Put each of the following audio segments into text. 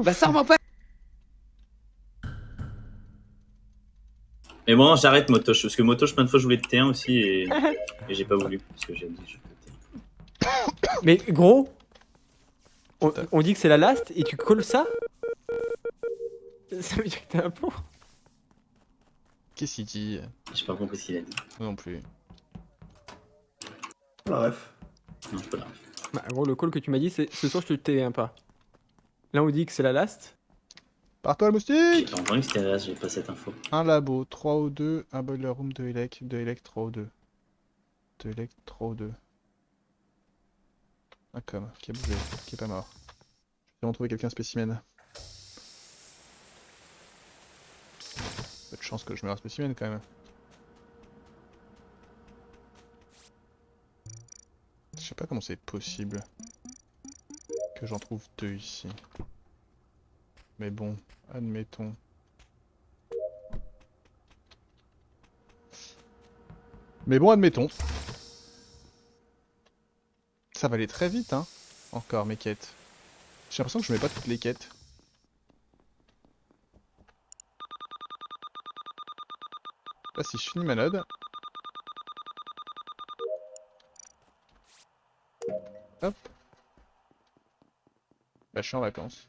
Bah sors-moi pas. Mais bon, j'arrête Motoche, parce que Motoche, plein de fois, je voulais te T1 aussi, et j'ai pas voulu, parce que j'ai dit je peux T1. Mais gros, on dit que c'est la last et tu colles ça? Ça veut dire que t'es un pot. Qu'est-ce qu'il dit? J'ai pas compris ce qu'il a dit. Moi non plus. La ref. Non, je peux pas. Bah gros, le call que tu m'as dit, c'est ce soir je te T1 pas. Là on dit que c'est la last. Pars-toi le J'ai moustique! pas entendu que c'était là, j'ai pas cette info. Un labo, 3 ou 2, un boiler room, 2 élec, 2 élec, 3 ou 2. 2 élec, 3 ou 2. Un com, qui a bougé, qui est pas mort. Je vais retrouver quelqu'un spécimen. Peu de chance que je meure un spécimen quand même. Je sais pas comment c'est possible que j'en trouve 2 ici. Mais bon, admettons. Admettons. Ça va aller très vite, hein. Encore mes quêtes. J'ai l'impression que je mets pas toutes les quêtes. Là, si je finis ma node. Hop. Bah, je suis en vacances.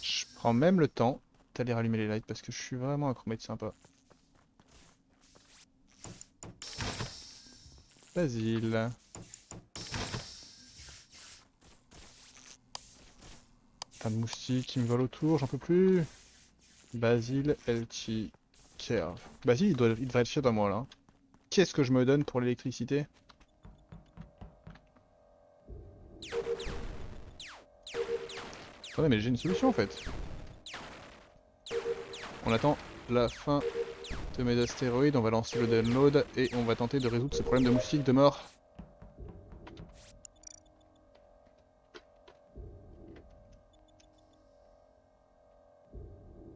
Je prends même le temps d'aller rallumer les lights parce que je suis vraiment un chromate sympa. Basile. Putain de moustiques qui me volent autour, j'en peux plus. Basile, LT, Curve. Basile, il devrait être fier de moi là. Qu'est-ce que je me donne pour l'électricité? Attendez, mais j'ai une solution en fait. On attend la fin de mes astéroïdes, on va lancer le download et on va tenter de résoudre ce problème de moustiques de mort.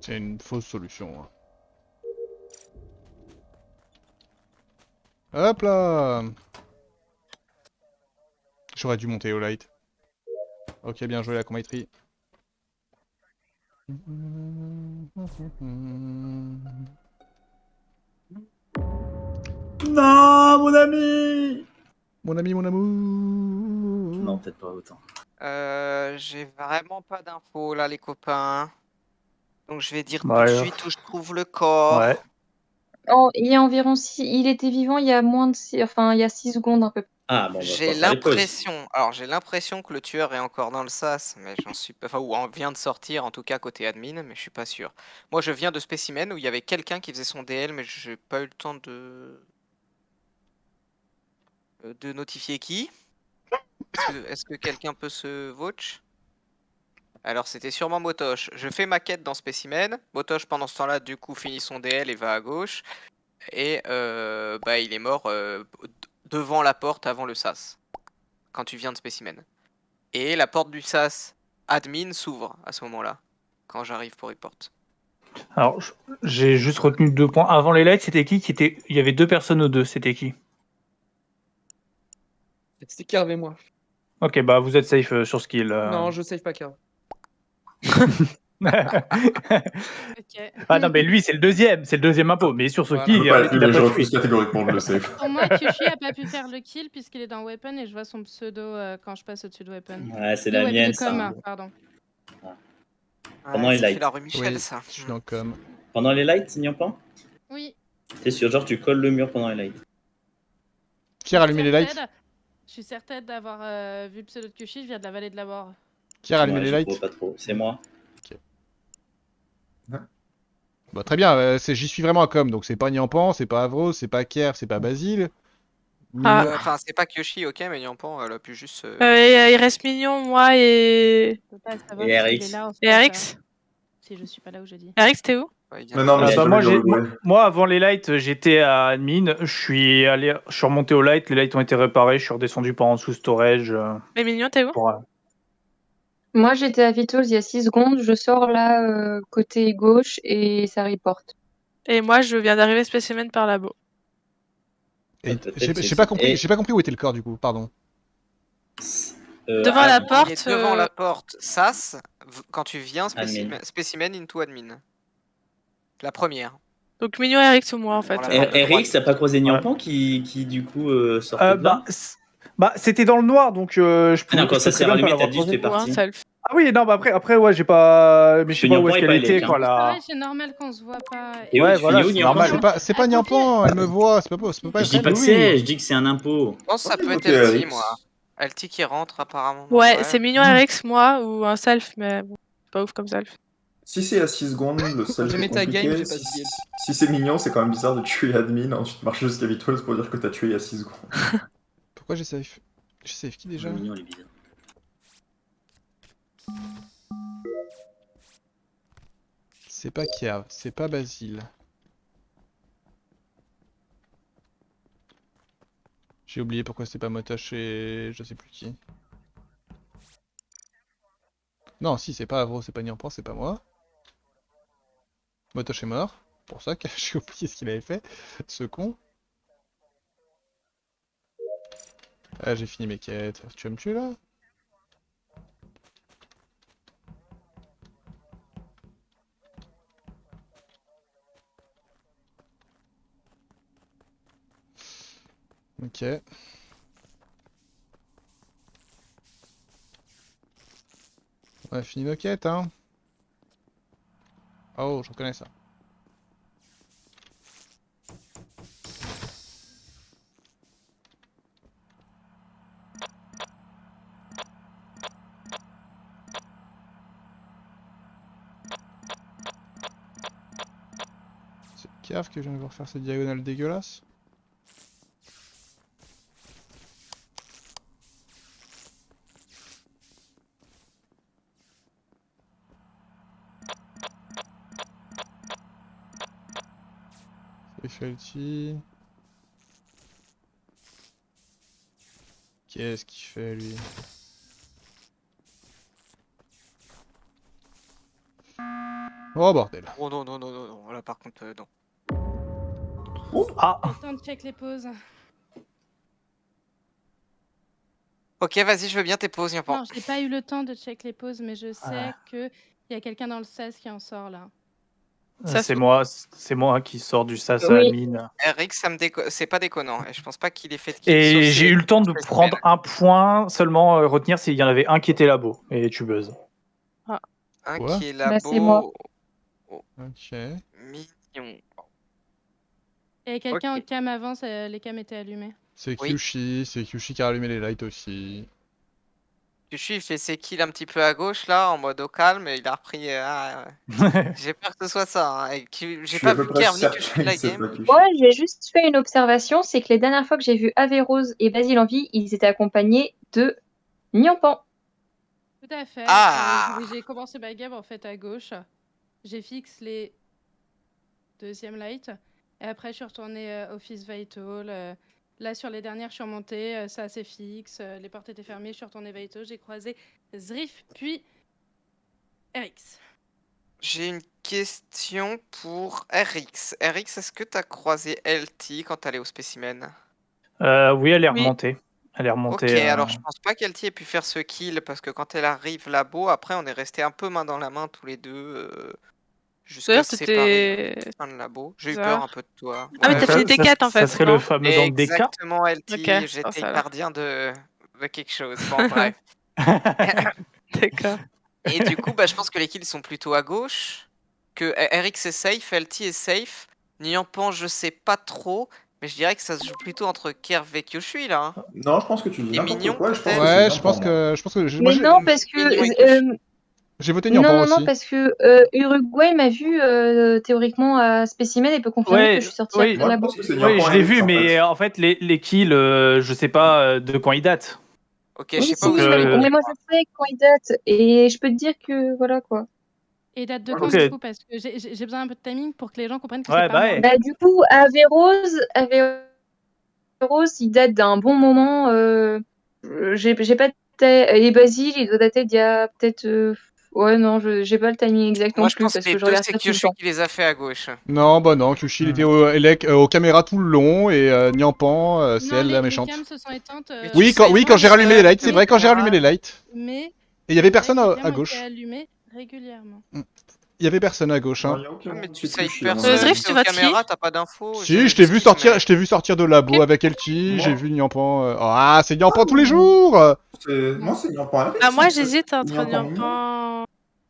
C'est une fausse solution. Hein. Hop là! J'aurais dû monter au light. Ok, bien joué la combattrie. Non, mon ami! Mon ami, mon amour! Non, peut-être pas autant. J'ai vraiment pas d'infos là, les copains. Donc je vais dire Bah, tout de suite où je trouve le corps. Ouais. Oh, il y a environ 6... Il était vivant il y a moins de 6... Enfin, il y a 6 secondes un peu. Ah, bon, on va J'ai pouvoir faire les pauses. l'impression, alors j'ai l'impression que le tueur est encore dans le sas, mais j'en suis pas, enfin, ou vient de sortir en tout cas côté admin, mais je suis pas sûr. Moi je viens de Spécimen où il y avait quelqu'un qui faisait son DL, mais j'ai pas eu le temps de notifier qui. Est-ce que quelqu'un peut se vouch? Alors c'était sûrement Motoche. Je fais ma quête dans Spécimen. Motoche pendant ce temps-là du coup finit son DL et va à gauche. Et bah il est mort devant la porte avant le sas. Quand tu viens de Spécimen. Et la porte du sas admin s'ouvre à ce moment-là. Quand j'arrive pour report. Alors, j'ai juste retenu 2 points. Avant les lights, c'était qui était... Il y avait 2 personnes aux 2, c'était qui? C'était Kerv et moi. Ok, bah vous êtes safe sur skill. Non, je save pas Kerv. Ok. Ah non, mais lui, c'est le deuxième impôt. Mais sur ce Voilà. kill, Je il peux pas a être lui, mais je pas refuse tué. catégoriquement de le save. Pour moi, Kyushi a pas pu faire le kill puisqu'il est dans Weapon et je vois son pseudo quand je passe au-dessus de Weapon. Ouais, c'est De la Weapon mienne, ça. com, pardon. Pendant les ça fait lights. la rue Michel, Oui, ça. je suis en com. Pendant les lights, n'y a pas? Oui. T'es sûr, genre tu colles le mur pendant les lights. Qui a rallumé les lights? Je suis certaine d'avoir vu le pseudo de Kyushi, je viens de la vallée de la mort. Qui a rallumé Ouais, les j'y lights? crois pas trop. C'est moi. Bah très bien, j'y suis vraiment en com, donc c'est pas Nyampan, c'est pas Avro, c'est pas Kerr, c'est pas Basile. Ah. Enfin, c'est pas Kyoshi, ok, mais Nyampan, elle a pu juste. Il reste Mignon, moi et. Je peux pas savoir Et s'il RX. est là, en fait, Et RX? Si je suis pas là où je dis. RX, t'es où? Ouais, Mais non, mais Ah j'ai bah jamais moi, vu le bruit. moi, avant les lights, j'étais à admin. Je suis remonté aux lights. Les lights ont été réparés. Je suis redescendu par en dessous storage. Mais Mignon, t'es où? Moi, j'étais à Vitals il y a 6 secondes. Je sors là, côté gauche, et ça reporte. Et moi, je viens d'arriver spécimen par là-bas. Et peut-être j'ai c'est- pas compris, et- j'ai pas compris où était le corps du coup, pardon. Devant la porte. Il est devant la porte, Sas, quand tu viens, Admin. spécimen into admin. La première. Donc Mignon, Rx ou moi en fait. Voilà. porte de RX, t'as pas croisé Niampan Ouais. qui du coup sortait de là C'était dans le noir, donc je Ah non, pouvais. quand ça s'est rallumé, t'as dit, dit. j'étais Ou un parti. self. Ah oui, non, bah après, ouais, j'ai pas. Mais je sais pas où Niampan est-ce est qu'elle pas était, élec, quoi, hein. là. pareil, c'est normal qu'on se voit pas. Et Ouais, oui, tu voilà, finis où, c'est Niampan normal. C'est pas Niampan, elle me voit, c'est pas, ça peut pas Je dis être pas elle. que c'est, je dis que c'est un impôt. Je pense que ça Ok, peut être ok, LT, RX. moi. LT qui rentre, apparemment. Ouais, c'est Mignon, Rx, moi ou un self, mais bon, c'est pas ouf comme self. Si c'est à 6 secondes, le self J'ai est metagame, compliqué. j'ai pas Si, skill. si c'est mignon, c'est quand même bizarre de tuer admin, ensuite marcher jusqu'à Vitals pour dire que t'as tué il y a 6 secondes. Pourquoi j'ai safe? J'ai safe qui déjà? Mignon, il est bizarre. C'est pas Kiav, c'est pas Basile. J'ai oublié pourquoi c'était pas Motosh et je sais plus qui. Non, si, c'est pas Avro, c'est pas Niampan, c'est pas moi. Motosh est mort. Pour ça que j'ai oublié ce qu'il avait fait, ce con. Ah, j'ai fini mes quêtes. Tu vas me tuer là? Ok. On a fini nos quêtes, hein. Oh, je reconnais ça. C'est Cave que je viens de voir faire cette diagonale dégueulasse. C'est Felty. Qu'est-ce qu'il fait lui? Oh bordel. Oh non, non, non, non, non. Là, par contre, non. Ah, Le temps de check les pauses. Ok, vas-y, je veux bien tes pauses, Niampan. Non, j'ai pas eu le temps de check les pauses, mais je sais que il y a quelqu'un dans le 16 qui en sort là. Ça, c'est moi qui sors du SAS à Oui. admin. RX, c'est pas déconnant. Et je pense pas qu'il ait fait de kill, sauf Et si- j'ai eu le temps de sauf si- prendre un point seulement, retenir s'il y en avait un qui était labo. Et tu buzzes. Un Quoi? qui est Bah, labo. c'est moi. Ok. Mignon. Il y a quelqu'un Ok. au cam avant, les cams étaient allumés. C'est Oui. Kyushi qui a allumé les lights aussi. Tuchu, il fait ses kills un petit peu à gauche là, en mode au calme, et il a repris. J'ai peur que ce soit ça. Hein, et Je j'ai suis pas à peu vu près Kerv ni certain Tuchu de la que c'est game. pas Kyushi. Moi, j'ai juste fait une observation, c'est que les dernières fois que j'ai vu Averrose et Basile en vie, ils étaient accompagnés de Niampan. Tout à fait. Ah J'ai commencé ma game en fait à gauche. J'ai fixé les deuxième light. Et après, je suis retournée Office Vital. Là, sur les dernières, je suis remontée. Ça, c'est fixe. Les portes étaient fermées. Je suis retournée Vital. J'ai croisé Zrif, puis RX. J'ai une question pour RX. RX, est-ce que t'as croisé LT quand t'allais au spécimen? Oui, elle est Oui. remontée. Elle est Ok, remontée. alors je pense pas qu'LT ait pu faire ce kill parce que quand elle arrive labo, après on est resté un peu main dans la main tous les deux jusqu'à D'ailleurs, se séparer t'étais. fin de labo. J'ai eu bizarre. peur un peu de toi. Ah, mais Ouais, t'as fini tes quêtes en fait. Ça serait non le fameux angle des cas. exactement LT, Ok, c'est pour j'étais ça, alors. gardien de quelque chose. Bon, bref. D'accord. Et du coup, bah, je pense que les kills sont plutôt à gauche, que RX est safe, LT est safe, Niampan je sais pas trop, mais je dirais que ça se joue plutôt entre Kerv et Kyushui là. Hein. Non, je pense que tu dis Et n'importe Mignon, quoi. Je pense peut-être que Ouais, c'est je pense Niampan, moi. que. Je pense que. Mais non, parce Mignon et que. J'ai voté Non, Niampan non, non, aussi. parce que Uruguay m'a vu théoriquement à Spécimen et peut confirmer Ouais, que je suis sortie oui. après Moi, la je pense bourse. que c'est Oui, Niampan je et l'ai RX, vu, en mais fait. en fait, les kills, je sais pas de quand ils datent. Ok, Oui, je sais si, pas où je Donc, vais mais moi je sais quand il date et je peux te dire que voilà quoi. Et date de Ok. quand du coup? Parce que j'ai besoin un peu de timing pour que les gens comprennent que Ouais, c'est bah pas moi. ouais. Bah du coup, Averrose, il date d'un bon moment. J'ai pas et Basile, il doit dater d'il y a peut-être Ouais, non, j'ai pas le timing exact non Moi, je plus pense parce que les que je deux, regarde c'est pas tout le Kyoshi temps. qui les a fait à gauche. Non, bah non, Kyushi il était aux caméras tout le long et Nyampan, c'est Non, elle la les méchante. cams se sont éteintes. Mais Oui, tu quand, sais, oui, quand j'ai rallumé les lights, c'est mais- vrai, quand j'ai rallumé les lights. Mais Et il y avait c'est vrai personne que les à cams ont gauche. été allumées régulièrement. Il y avait personne à gauche, Non, hein. y a aucun Mais monde tu qui sais touche, il y en a personne, Zriff, c'est tu aux votes qui caméras, t'as pas d'infos. Si, je t'ai vu sortir, mais- je t'ai vu sortir de labo Ok. avec Elti, Moi. j'ai vu Nyampan. Ah, c'est Nyampan tous les jours. Moi, c'est Nyampan Eric. Ah, moi, ça. j'hésite entre Nyampan Mignon. Nyampan,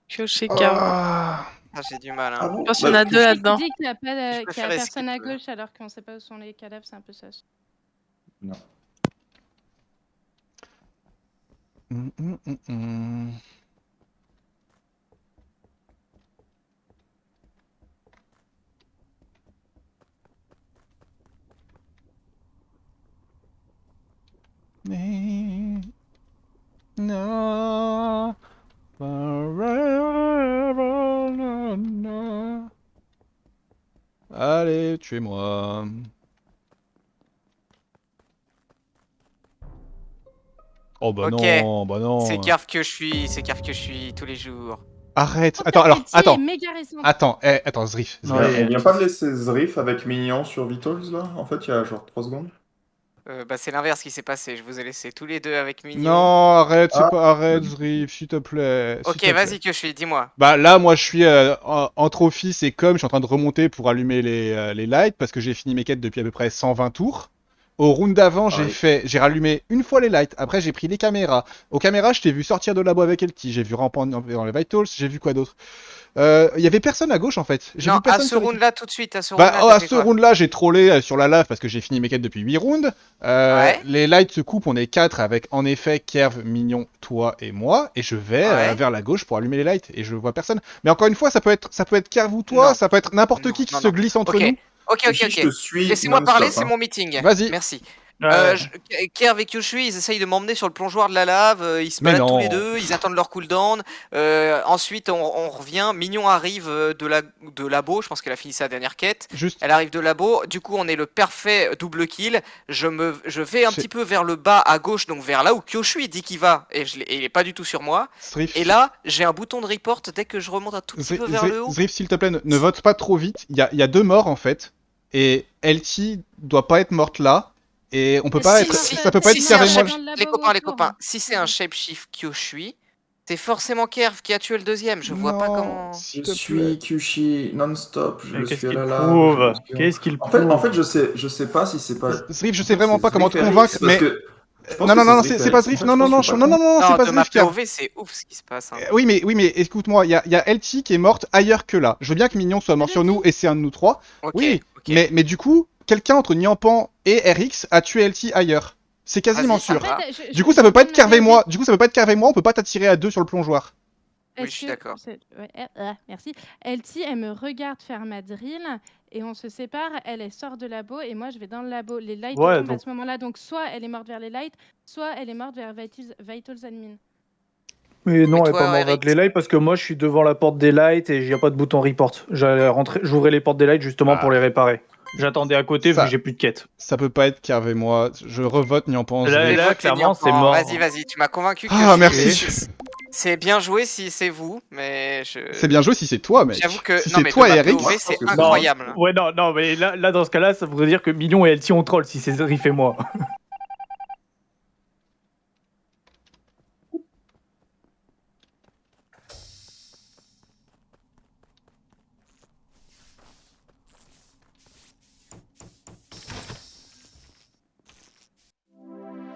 Kyoshi, Carve. Ah. Ah, j'ai du mal. Ah Hein. bon Je pense qu'il y en a Bah, deux là-dedans. Tu dis qu'il n'y a, pas Je qu'il y préfère a personne à skip, gauche alors qu'on sait pas où sont les cadavres, c'est un peu sus. Non. Mm. No, forever, no. Allez, tuez-moi. Oh bah Ok. non, bah non. C'est Carve que je suis tous les jours. Arrête. Attends, alors, attends. Méga récente. Attends, Zriff. Ouais. On vient pas de laisser Zriff avec Mignon sur Vitals là? En fait, il y a genre 3 secondes. Bah, c'est l'inverse qui s'est passé. Je vous ai laissé tous les deux avec Mignon. Non, arrête, c'est Ah. pas arrête, Zriff, s'il te plaît. s'il Ok, te plaît. vas-y que je suis, dis-moi. Bah là, moi, je suis entre Office et Com, je suis en train de remonter pour allumer les lights parce que j'ai fini mes quêtes depuis à peu près 120 tours. Au round d'avant, Ah oui. j'ai rallumé une fois les lights. Après, j'ai pris les caméras. Aux caméras, je t'ai vu sortir de labo avec Elti. J'ai vu ramper dans les Vitals. J'ai vu quoi d'autre? Il y avait personne à gauche en fait. J'ai Non, vu à personne ce sur les- round-là, tout de suite, à ce Bah, round-là, t'as à fait ce quoi round-là, j'ai trollé sur la lave parce que j'ai fini mes quêtes depuis 8 rounds. Ouais. Les lights se coupent, on est 4 avec en effet Kerv, Mignon, toi et moi. Et je vais Ouais. vers la gauche pour allumer les lights et je vois personne. Mais encore une fois, ça peut être Kerv ou toi, Non. ça peut être n'importe Non, qui non, se non. glisse entre Ok. nous. Ok, Ici, je te suis Laissez-moi non-stop, parler, c'est hein. mon meeting. Vas-y. Merci. Ouais. Kerv et Kyoshi, ils essayent de m'emmener sur le plongeoir de la lave, ils se Mais baladent tous non. les deux, ils attendent leur cooldown. Ensuite, on revient. Mignon arrive de labo, je pense qu'elle a fini sa dernière quête. Juste. Elle arrive de labo, du coup, on est le parfait double kill. Je vais un C'est- petit peu vers le bas à gauche, donc vers là où Kyoshi dit qu'il va, et il est pas du tout sur moi. Zriff, Et là, j'ai un bouton de report dès que je remonte un tout petit peu vers le haut. Zriff, s'il te plaît, ne vote pas trop vite. Il y a 2 morts en fait. Et Elti doit pas être morte là. Et on peut pas Si, être. si, ça peut pas si, être c'est un Kerv et moi. shape- les copains, si c'est un shapeshift Kyoshi, c'est forcément Kerv qui a tué le deuxième. Je vois pas Non, comment. s'il Je te plaît. suis Kyushi non-stop, je Mais qu'est-ce suis à qu'il la lave. prouve je suis- Qu'est-ce qu'il En fait, prouve je sais pas si c'est pas. Zriff, je sais vraiment pas c'est comment te Zriff et convaincre, Rix, mais. parce que je pense Non, que non, non, Zriff c'est et pas Rix. Zriff. En fait, Non, je non, pense non, que c'est non, non, non, c'est pas de ma Zriff qui a. POV, c'est ouf ce qui se passe. Hein. Oui, mais écoute-moi, il y a Elti qui est morte ailleurs que là. Je veux bien que Mignon soit mort sur nous et c'est un de nous trois. Ok, Oui, ok. mais du coup, quelqu'un entre Nyampan et RX a tué Elti ailleurs. C'est quasiment Vas-y, ça sûr. va. Du coup, ça peut pas être Kerv et moi. Du coup, ça peut pas être Kerv et moi. On peut pas t'attirer à 2 sur le plongeoir. Oui, je suis d'accord. Merci. Elti, elle me regarde faire ma drill et on se sépare. Elle sort de labo et moi je vais dans le labo. Les lights Ouais, tombent à donc- ce moment-là. Donc soit elle est morte vers les lights, soit elle est morte vers Vitals Admin. Mais non, elle est toi, pas morte avec Eric les lights parce que moi je suis devant la porte des lights et il n'y a pas de bouton report. J'ouvrais les portes des lights justement pour les réparer. J'attendais à côté Ça- vu que j'ai plus de quête. Ça peut pas être Kerv et moi. Je revote Nyampan. Là, Zriff. là, Vote clairement, Nyampan. c'est mort. Vas-y, tu m'as convaincu que Ah, je- merci. C'est bien joué si c'est vous, mais je. C'est bien joué si c'est toi, mec. J'avoue que Si non, c'est mais toi de et ma Eric. POV, c'est Non. incroyable. Ouais, non, mais là dans ce cas-là, ça voudrait dire que Mignon et Elti on troll si c'est Zriff et moi.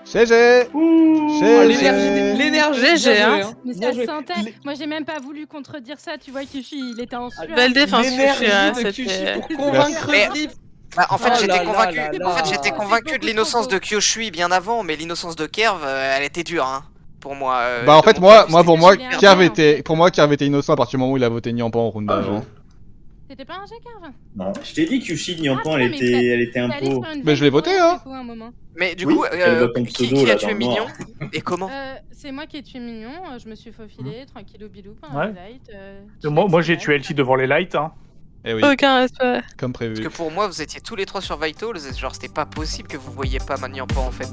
GG. Oh, l'énergie, Bien GG, hein. joué, hein. Mais Bien ça joué. se sentait. Moi j'ai même pas voulu contredire ça. Tu vois, Kishi, il était en sueur. Belle défense, L'énergie Kishi, hein, de Kyushi c'était- pour convaincre Mais- Zriff. Bah, en fait, Oh j'étais là convaincu. là là En fait, là. j'étais C'est convaincu beaucoup de l'innocence trop de Kyoshi bien avant, mais l'innocence de Kerv, elle était dure, hein. Pour moi. Bah en de fait mon moi point de vue, pour c'était moi super Kerv bien, était en fait. pour moi Kerv était innocent à partir du moment où il a voté Nyampan en round Ah, d'avant. C'était pas un jet, Kerv? Non. Je t'ai dit que Kyushi Nyampan, Ah, elle mais était un T'es allé pot. sur une Mais je l'ai voté, veille hein. du coup, à un moment. Mais du Oui, coup, elle voit ton pseudo, qui là, a dans tué le noir. Mignon et comment C'est moi qui ai tué Mignon. Je me suis faufilé tranquillou bilou pendant Ouais. les lights. Moi j'ai tué Elti devant les lights. Hein. Eh oui, Aucun respect. comme Parce prévu. que pour moi, vous étiez tous les trois sur Vitals, genre c'était pas possible que vous voyiez pas Nyampan en fait.